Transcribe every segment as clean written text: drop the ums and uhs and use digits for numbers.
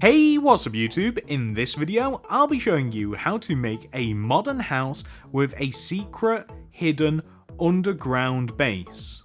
Hey, what's up YouTube? In this video, I'll be showing you how to make a modern house with a secret, hidden, underground base.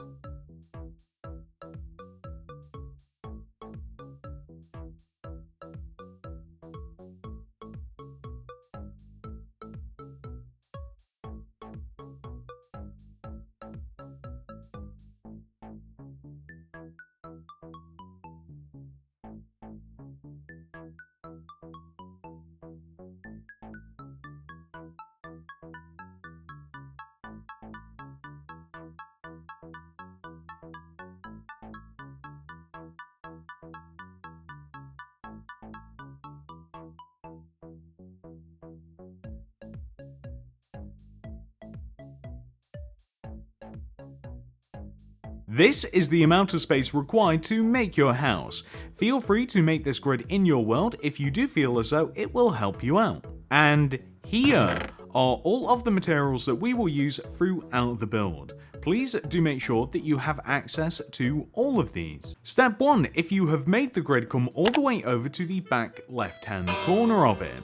This is the amount of space required to make your house. Feel free to make this grid in your world if you do feel as though it will help you out. And here are all of the materials that we will use throughout the build. Please do make sure that you have access to all of these. Step 1. If you have made the grid, come all the way over to the back left hand corner of it.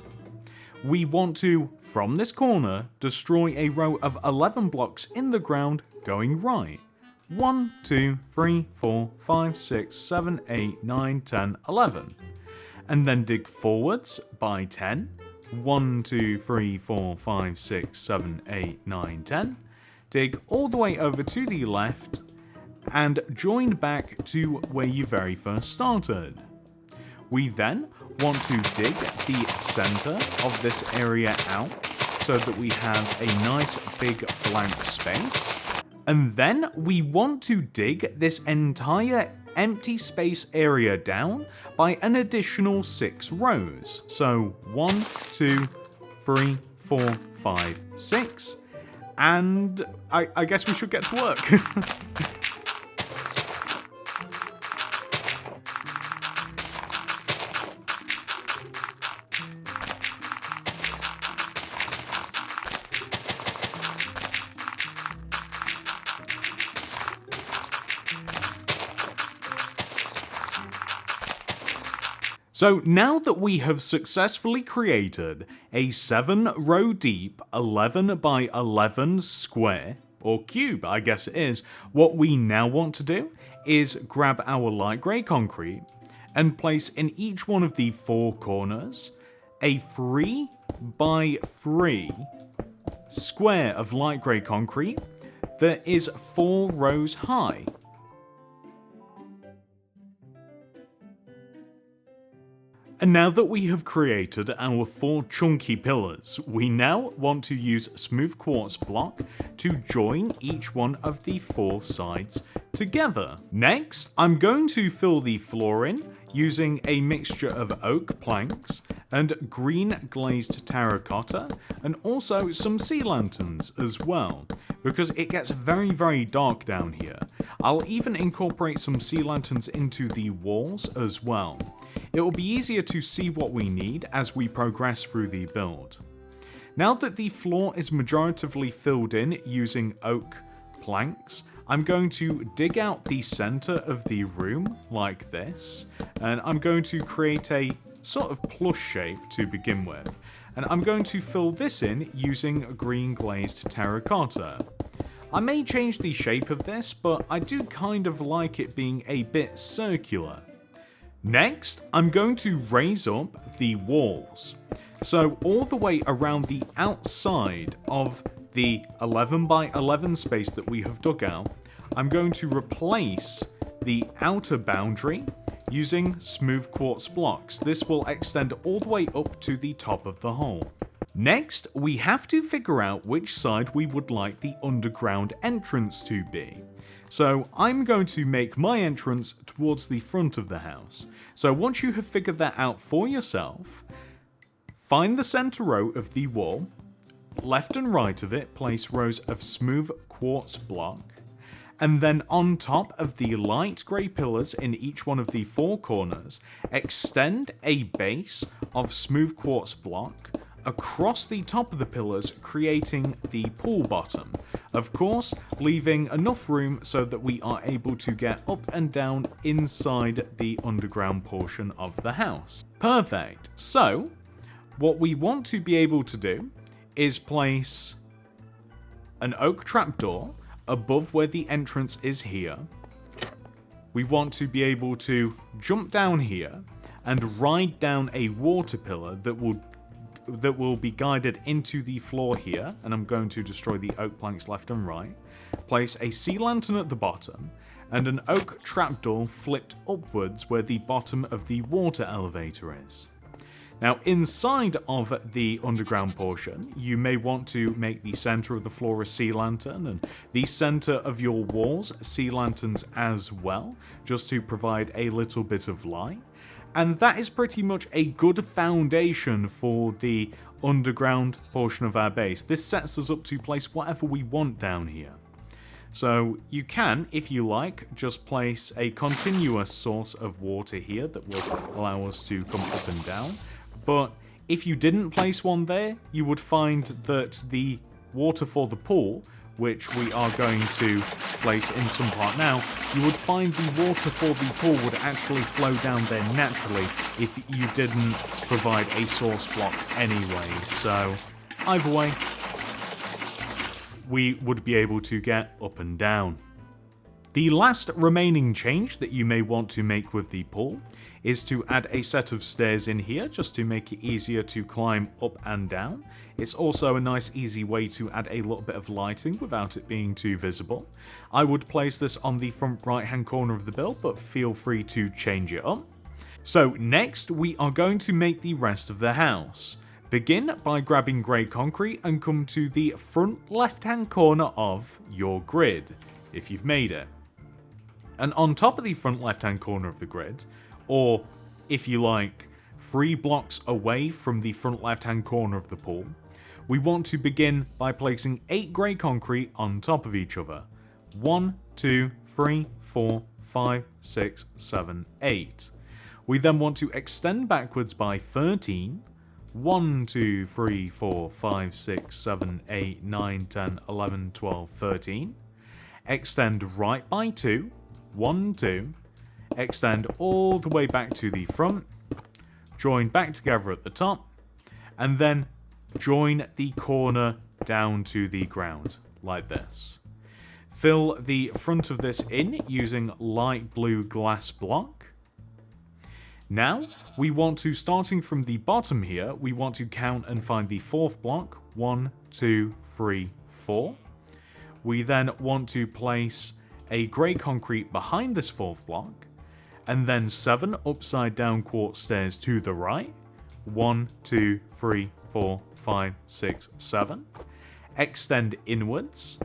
We want to, from this corner, destroy a row of 11 blocks in the ground going right. 1, 2, 3, 4, 5, 6, 7, 8, 9, 10, 11. And then dig forwards by 10. 1, 2, 3, 4, 5, 6, 7, 8, 9, 10. Dig all the way over to the left and join back to where you very first started. We then want to dig the center of this area out so that we have a nice big blank space. And then we want to dig this entire empty space area down by an additional 6 rows. So 1, 2, 3, 4, 5, 6. And I guess we should get to work. So now that we have successfully created a 7-row deep 11 by 11 square, or cube I guess it is, what we now want to do is grab our light grey concrete and place in each one of the 4 corners a 3 by 3 square of light grey concrete that is 4 rows high. And now that we have created our 4 chunky pillars, we now want to use smooth quartz block to join each one of the 4 sides together. Next, I'm going to fill the floor in using a mixture of oak planks and green glazed terracotta, and also some sea lanterns as well, because it gets very dark down here. I'll even incorporate some sea lanterns into the walls as well. It will be easier to see what we need as we progress through the build. Now that the floor is majoritively filled in using oak planks, I'm going to dig out the center of the room like this, and I'm going to create a sort of plus shape to begin with, and I'm going to fill this in using green glazed terracotta. I may change the shape of this, but I do kind of like it being a bit circular. Next, I'm going to raise up the walls. So all the way around the outside of the 11 by 11 space that we have dug out, I'm going to replace the outer boundary using smooth quartz blocks. This will extend all the way up to the top of the hole. Next, we have to figure out which side we would like the underground entrance to be. So I'm going to make my entrance towards the front of the house. So once you have figured that out for yourself, find the center row of the wall, left and right of it place rows of smooth quartz block, and then on top of the light grey pillars in each one of the 4 corners, extend a base of smooth quartz block across the top of the pillars, creating the pool bottom. Of course, leaving enough room so that we are able to get up and down inside the underground portion of the house. Perfect. So, what we want to be able to do is place an oak trapdoor above where the entrance is here. We want to be able to jump down here and ride down a water pillar that will be guided into the floor here, and I'm going to destroy the oak planks left and right. Place a sea lantern at the bottom and an oak trapdoor flipped upwards where the bottom of the water elevator is. Now, inside of the underground portion, you may want to make the center of the floor a sea lantern and the center of your walls sea lanterns as well, just to provide a little bit of light. And that is pretty much a good foundation for the underground portion of our base. This sets us up to place whatever we want down here. So you can, if you like, just place a continuous source of water here that will allow us to come up and down. But if you didn't place one there, you would find that the water for the pool, which we are going to place in some part now, you would find the water for the pool would actually flow down there naturally if you didn't provide a source block anyway. So either way, we would be able to get up and down. The last remaining change that you may want to make with the pool is to add a set of stairs in here just to make it easier to climb up and down. It's also a nice easy way to add a little bit of lighting without it being too visible. I would place this on the front right hand corner of the build, but feel free to change it up. So next we are going to make the rest of the house. Begin by grabbing grey concrete and come to the front left hand corner of your grid, if you've made it. And on top of the front left hand corner of the grid, or if you like, 3 blocks away from the front left hand corner of the pool, we want to begin by placing 8 grey concrete on top of each other. 1, 2, 3, 4, 5, 6, 7, 8. We then want to extend backwards by 13. 1, 2, 3, 4, 5, 6, 7, 8, 9, 10, 11, 12, 13. Extend right by 2. 1, 2. Extend all the way back to the front. Join back together at the top. And then join the corner down to the ground, like this. Fill the front of this in using light blue glass block. Now, we want to, starting from the bottom here, we want to count and find the 4th block. 1, 2, 3, 4. We then want to place a grey concrete behind this 4th block, and then 7 upside down quartz stairs to the right. 1, 2, 3, 4, 5, 6, 7. Extend inwards.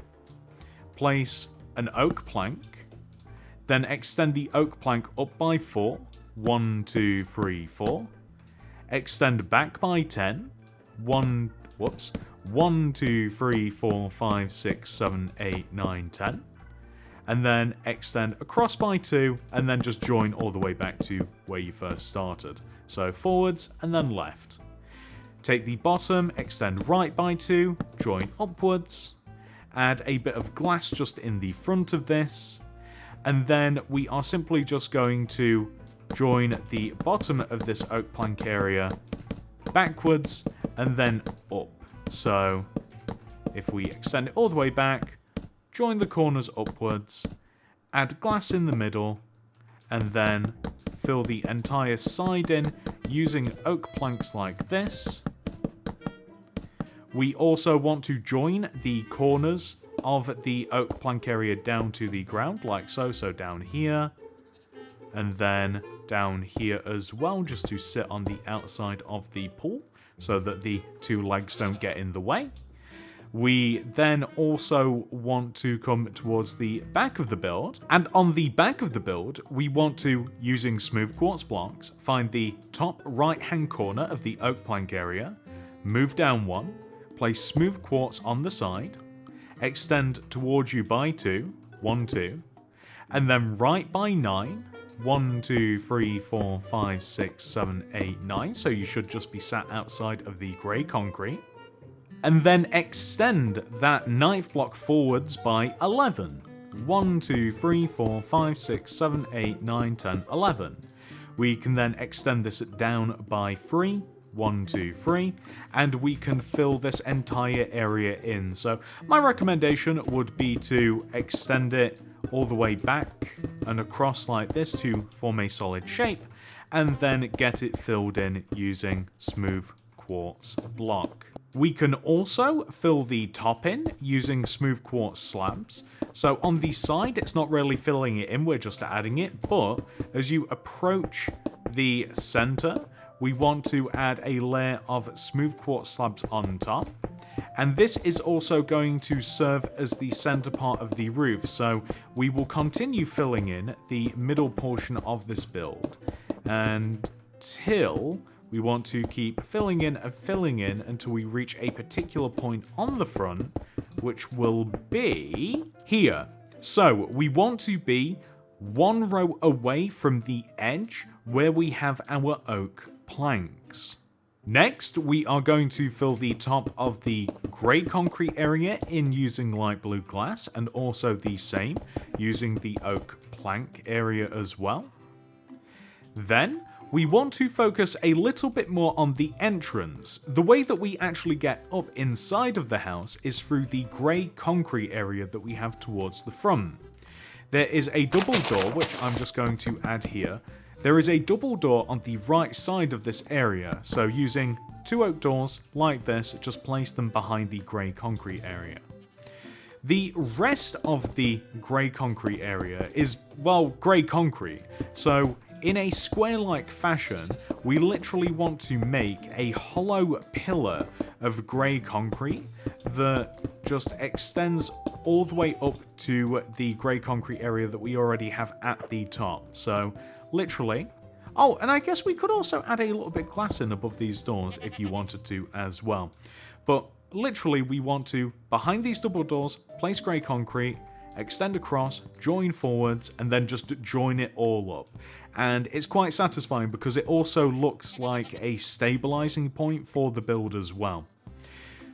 Place an oak plank. Then extend the oak plank up by 4. 1, 2, 3, 4. Extend back by 10. 1, 2, 3, 4, 5, 6, 7, 8, 9, 10. And then extend across by 2, and then just join all the way back to where you first started. So forwards and then left. Take the bottom, extend right by 2, join upwards, add a bit of glass just in the front of this, and then we are simply just going to join the bottom of this oak plank area backwards and then up. So if we extend it all the way back, join the corners upwards, add glass in the middle, and then fill the entire side in using oak planks like this. We also want to join the corners of the oak plank area down to the ground, like so. So down here, and then down here as well, just to sit on the outside of the pool, so that the 2 legs don't get in the way. We then also want to come towards the back of the build, and on the back of the build, we want to, using smooth quartz blocks, find the top right hand corner of the oak plank area, move down 1, place smooth quartz on the side, extend towards you by 2, 1, 2, and then right by 9, 1, 2, 3, 4, 5, 6, 7, 8, 9. So you should just be sat outside of the grey concrete. And then extend that knife block forwards by 11. 1, 2, 3, 4, 5, 6, 7, 8, 9, 10, 11. We can then extend this down by 3. 1, 2, 3, and we can fill this entire area in. So my recommendation would be to extend it all the way back and across like this to form a solid shape, and then get it filled in using smooth quartz block. We can also fill the top in using smooth quartz slabs. So on the side, it's not really filling it in, we're just adding it, but as you approach the center, we want to add a layer of smooth quartz slabs on top. And this is also going to serve as the center part of the roof. So we will continue filling in the middle portion of this build until we want to keep filling in and filling in until we reach a particular point on the front, which will be here. So we want to be one row away from the edge where we have our oak planks. Next, we are going to fill the top of the grey concrete area in using light blue glass, and also the same using the oak plank area as well. Then, we want to focus a little bit more on the entrance. The way that we actually get up inside of the house is through the grey concrete area that we have towards the front. There is a double door, which I'm just going to add here. There is a double door on the right side of this area, so using 2 oak doors like this, just place them behind the grey concrete area. The rest of the grey concrete area is, well, grey concrete, so in a square-like fashion, we literally want to make a hollow pillar of grey concrete that just extends all the way up to the grey concrete area that we already have at the top. So literally. Oh, and I guess we could also add a little bit of glass in above these doors if you wanted to as well. But literally we want to, behind these double doors, place grey concrete, extend across, join forwards, and then just join it all up. And it's quite satisfying because it also looks like a stabilizing point for the build as well.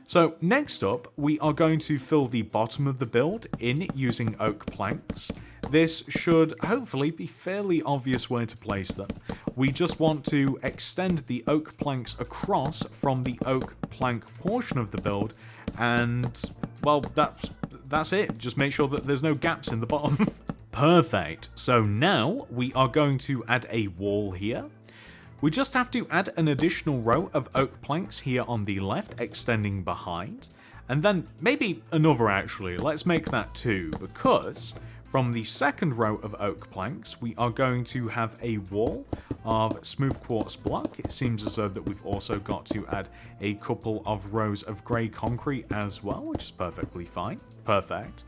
So next up, we are going to fill the bottom of the build in using oak planks. This should hopefully be fairly obvious where to place them. We just want to extend the oak planks across from the oak plank portion of the build, and well, that's it. Just make sure that there's no gaps in the bottom. Perfect. So now we are going to add a wall here. We just have to add an additional row of oak planks here on the left, extending behind. And then maybe another actually. Let's make that 2, because from the second row of oak planks, we are going to have a wall of smooth quartz block. It seems as though that we've also got to add a couple of rows of grey concrete as well, which is perfectly fine. Perfect.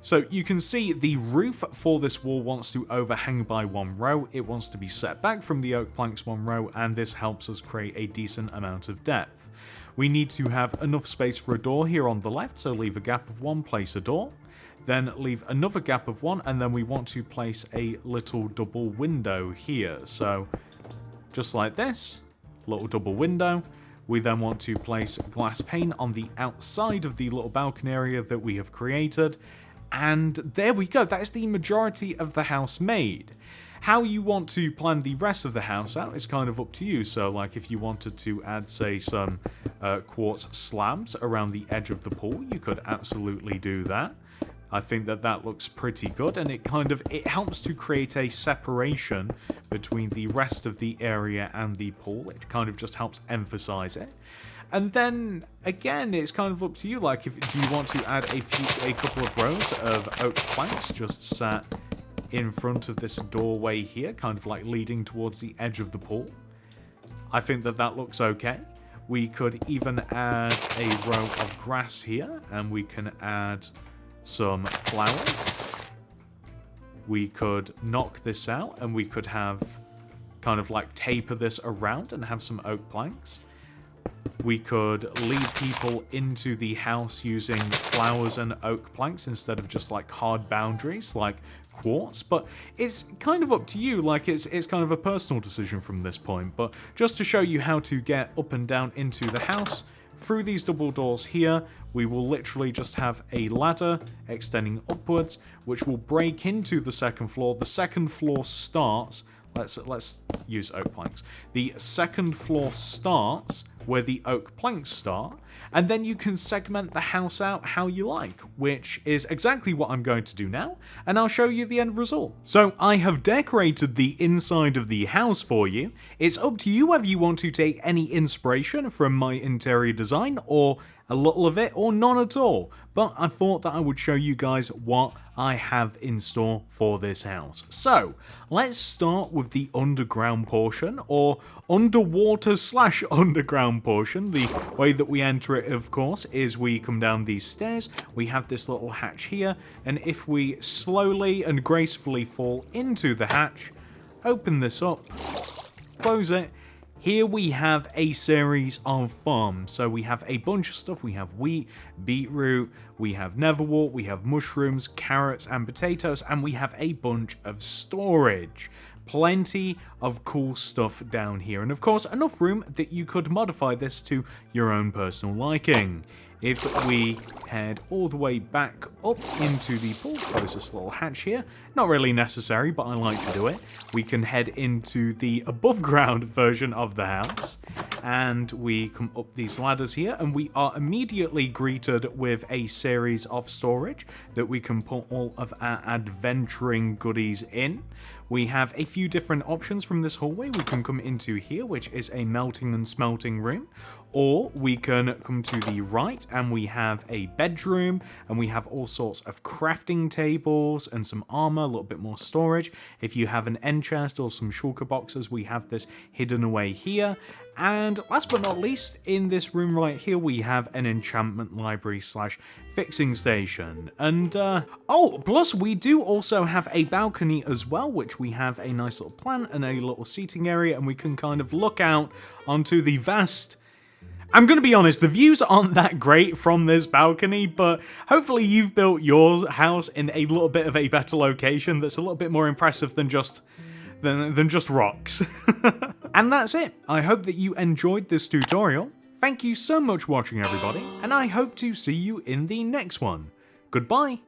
So you can see the roof for this wall wants to overhang by 1 row, it wants to be set back from the oak planks 1 row, and this helps us create a decent amount of depth. We need to have enough space for a door here on the left, so leave a gap of 1, place a door, then leave another gap of 1, and then we want to place a little double window here. So just like this, little double window. We then want to place glass pane on the outside of the little balcony area that we have created. And there we go, that is the majority of the house made. How you want to plan the rest of the house out is kind of up to you. So like if you wanted to add, say, some quartz slabs around the edge of the pool, you could absolutely do that. I think that that looks pretty good, and it helps to create a separation between the rest of the area and the pool. It kind of just helps emphasize it. And then again, it's kind of up to you. Like, do you want to add a couple of rows of oak planks just sat in front of this doorway here, kind of like leading towards the edge of the pool? I think that that looks okay. We could even add a row of grass here, and we can add some flowers. We could knock this out, and we could have kind of like taper this around and have some oak planks. We could lead people into the house using flowers and oak planks instead of just like hard boundaries like quartz, but it's kind of up to you. Like, it's kind of a personal decision from this point. But just to show you how to get up and down into the house, through these double doors here, we will literally just have a ladder extending upwards, which will break into the second floor. The second floor starts, let's use oak planks. The second floor starts where the oak planks start, and then you can segment the house out how you like, which is exactly what I'm going to do now, and I'll show you the end result. So I have decorated the inside of the house for you. It's up to you whether you want to take any inspiration from my interior design, or a little of it, or none at all. But I thought that I would show you guys what I have in store for this house. So let's start with the underground portion, or underwater / underground portion. The way that we enter it, of course, is we come down these stairs. We have this little hatch here, and if we slowly and gracefully fall into the hatch, open this up, close it, here we have a series of farms. So we have a bunch of stuff. We have wheat, beetroot, we have netherwort, we have mushrooms, carrots, and potatoes, and we have a bunch of storage. Plenty of cool stuff down here, and of course enough room that you could modify this to your own personal liking. If we head all the way back up into the pool, close this little hatch here, not really necessary, but I like to do it. We can head into the above ground version of the house, and we come up these ladders here, and we are immediately greeted with a series of storage that we can put all of our adventuring goodies in. We have a few different options from this hallway. We can come into here, which is a melting and smelting room, or we can come to the right and we have a bedroom, and we have all sorts of crafting tables and some armor, a little bit more storage. If you have an end chest or some shulker boxes, we have this hidden away here. And last but not least, in this room right here, we have an enchantment library / fixing station. And, oh, plus we do also have a balcony as well, which we have a nice little plant and a little seating area, and we can kind of look out onto the vast... I'm going to be honest, the views aren't that great from this balcony, but hopefully you've built your house in a little bit of a better location that's a little bit more impressive than just rocks. And that's it. I hope that you enjoyed this tutorial. Thank you so much for watching, everybody, and I hope to see you in the next one. Goodbye.